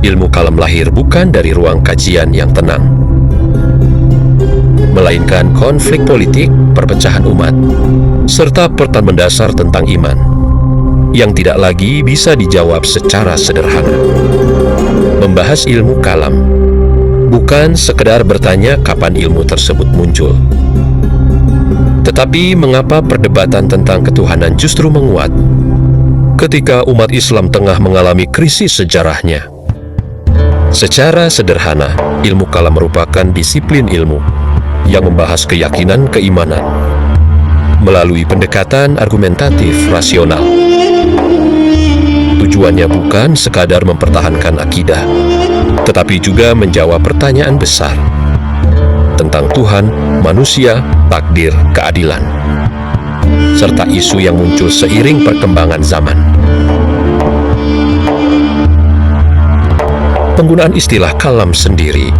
ilmu kalam lahir bukan dari ruang kajian yang tenang, melainkan konflik politik, perpecahan umat, serta pertanyaan mendasar tentang iman yang tidak lagi bisa dijawab secara sederhana. Membahas ilmu kalam bukan sekedar bertanya kapan ilmu tersebut muncul, tetapi mengapa perdebatan tentang ketuhanan justru menguat ketika umat Islam tengah mengalami krisis sejarahnya. Secara sederhana, ilmu kalam merupakan disiplin ilmu yang membahas keyakinan keimanan melalui pendekatan argumentatif rasional. Tujuannya bukan sekadar mempertahankan akidah, tetapi juga menjawab pertanyaan besar tentang Tuhan, manusia, takdir, keadilan, serta isu yang muncul seiring perkembangan zaman. Penggunaan istilah kalam sendiri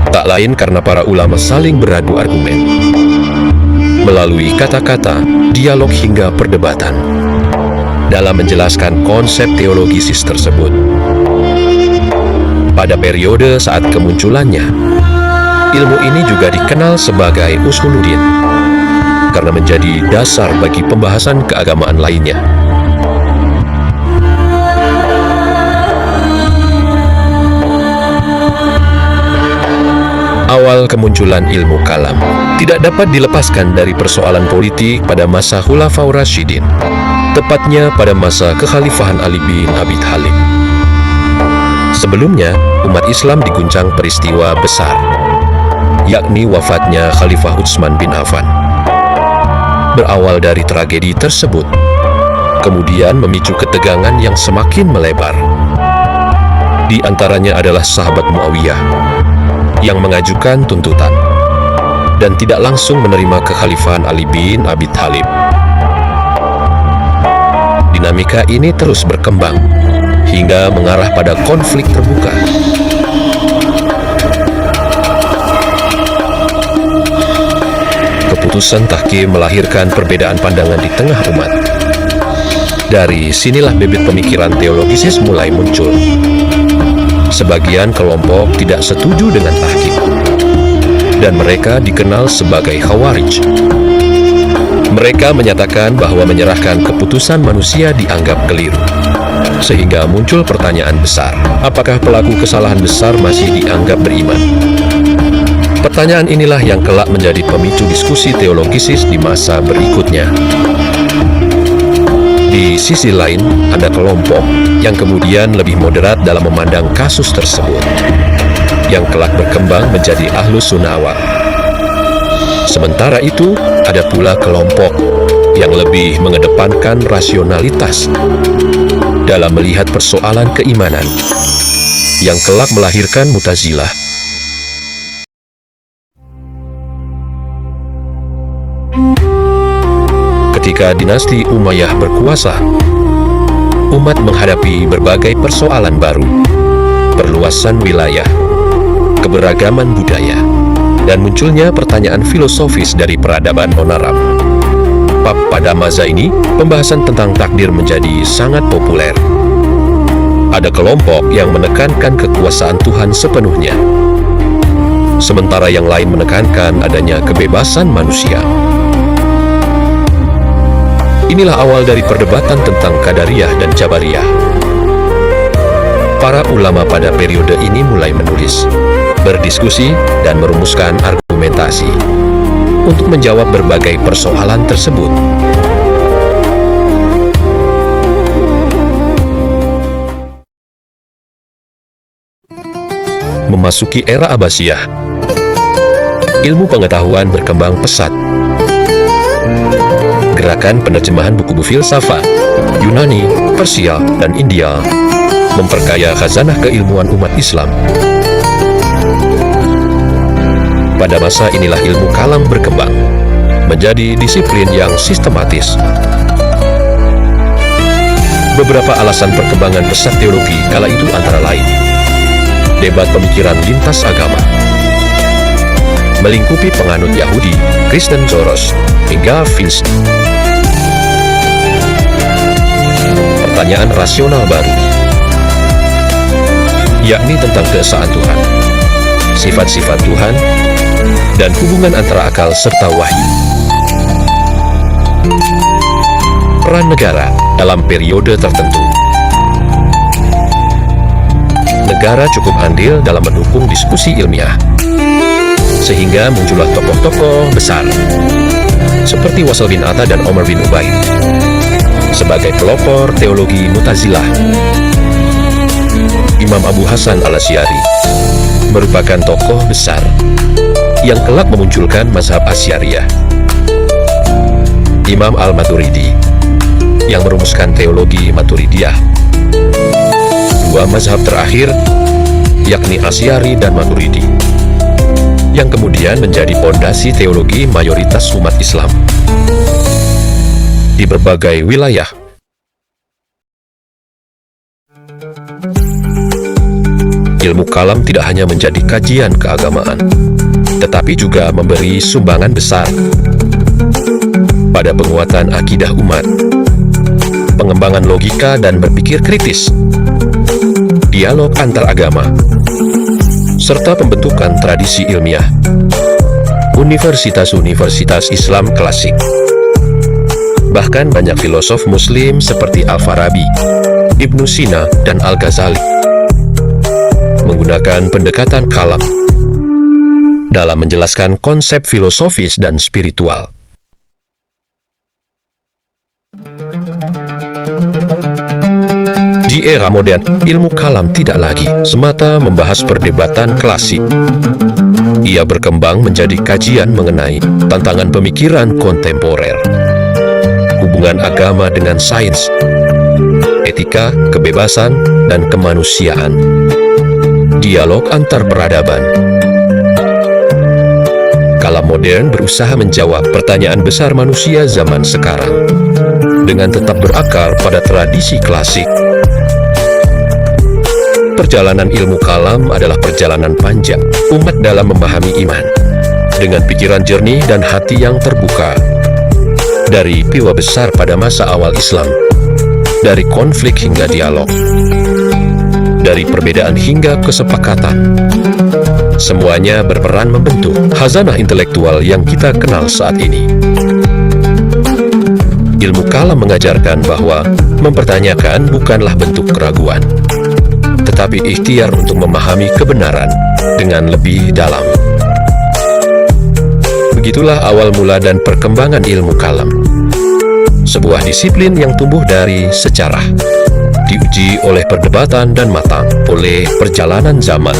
tak lain karena para ulama saling beradu argumen melalui kata-kata, dialog hingga perdebatan dalam menjelaskan konsep teologisis tersebut. Pada periode saat kemunculannya, ilmu ini juga dikenal sebagai usuluddin karena menjadi dasar bagi pembahasan keagamaan lainnya. Awal kemunculan ilmu kalam tidak dapat dilepaskan dari persoalan politik pada masa Khulafaur Rasyidin, tepatnya pada masa kekhalifahan Ali bin Abi Thalib. Sebelumnya, umat Islam diguncang peristiwa besar, yakni wafatnya Khalifah Utsman bin Affan. Berawal dari tragedi tersebut, kemudian memicu ketegangan yang semakin melebar. Di antaranya adalah sahabat Muawiyah yang mengajukan tuntutan dan tidak langsung menerima kekhalifahan Ali bin Abi Thalib. Dinamika ini terus berkembang hingga mengarah pada konflik terbuka. Keputusan tahkim melahirkan perbedaan pandangan di tengah umat. Dari sinilah bibit pemikiran teologisis mulai muncul. Sebagian kelompok tidak setuju dengan tahkim, dan mereka dikenal sebagai Khawarij. Mereka menyatakan bahwa menyerahkan keputusan manusia dianggap keliru, sehingga muncul pertanyaan besar, apakah pelaku kesalahan besar masih dianggap beriman? Pertanyaan inilah yang kelak menjadi pemicu diskusi teologisis di masa berikutnya. Di sisi lain, ada kelompok yang kemudian lebih moderat dalam memandang kasus tersebut, yang kelak berkembang menjadi Ahlus Sunnah Wal. Sementara itu, ada pula kelompok yang lebih mengedepankan rasionalitas dalam melihat persoalan keimanan, yang kelak melahirkan Mu'tazilah. Ketika dinasti Umayyah berkuasa, umat menghadapi berbagai persoalan baru, perluasan wilayah, keberagaman budaya, dan munculnya pertanyaan filosofis dari peradaban non-Arab. Pada masa ini, pembahasan tentang takdir menjadi sangat populer. Ada kelompok yang menekankan kekuasaan Tuhan sepenuhnya, sementara yang lain menekankan adanya kebebasan manusia. Inilah awal dari perdebatan tentang Qadariyah dan Jabariyah. Para ulama pada periode ini mulai menulis, berdiskusi, dan merumuskan argumentasi untuk menjawab berbagai persoalan tersebut. Memasuki era Abbasiyah, ilmu pengetahuan berkembang pesat. Gerakan penerjemahan buku-buku filsafat Yunani, Persia, dan India memperkaya khazanah keilmuan umat Islam. Pada masa inilah ilmu kalam berkembang menjadi disiplin yang sistematis. Beberapa alasan perkembangan pesat teologi kala itu antara lain debat pemikiran lintas agama, melingkupi penganut Yahudi, Kristen, Zoros, hingga Filsafat. Pertanyaan rasional baru yakni tentang keesaan Tuhan, sifat-sifat Tuhan, dan hubungan antara akal serta wahyu. Peran negara dalam periode tertentu. Negara cukup andil dalam mendukung diskusi ilmiah, sehingga muncullah tokoh-tokoh besar seperti Wasal bin Atta dan Omar bin Ubaid sebagai pelopor teologi Mu'tazilah. Imam Abu Hasan al-Asy'ari merupakan tokoh besar yang kelak memunculkan mazhab Asy'ariyah. Imam al-Maturidi yang merumuskan teologi Maturidiyah. Dua mazhab terakhir, yakni Asy'ari dan Maturidi, yang kemudian menjadi pondasi teologi mayoritas umat Islam di berbagai wilayah. Ilmu kalam tidak hanya menjadi kajian keagamaan, tetapi juga memberi sumbangan besar pada penguatan akidah umat, pengembangan logika dan berpikir kritis, dialog antar agama, serta pembentukan tradisi ilmiah. Universitas-universitas Islam klasik. Bahkan banyak filosof Muslim seperti Al-Farabi, Ibnu Sina, dan Al-Ghazali menggunakan pendekatan kalam dalam menjelaskan konsep filosofis dan spiritual. Di era modern, ilmu kalam tidak lagi semata membahas perdebatan klasik. Ia berkembang menjadi kajian mengenai tantangan pemikiran kontemporer, hubungan agama dengan sains, etika, kebebasan, dan kemanusiaan, dialog antar peradaban. Kalam modern berusaha menjawab pertanyaan besar manusia zaman sekarang dengan tetap berakar pada tradisi klasik. Perjalanan ilmu kalam adalah perjalanan panjang umat dalam memahami iman dengan pikiran jernih dan hati yang terbuka. Dari piwa besar pada masa awal Islam, dari konflik hingga dialog, dari perbedaan hingga kesepakatan, semuanya berperan membentuk khazanah intelektual yang kita kenal saat ini. Ilmu kalam mengajarkan bahwa mempertanyakan bukanlah bentuk keraguan, tetapi ikhtiar untuk memahami kebenaran dengan lebih dalam. Begitulah awal mula dan perkembangan ilmu kalam, sebuah disiplin yang tumbuh dari sejarah, diuji oleh perdebatan dan matang oleh perjalanan zaman.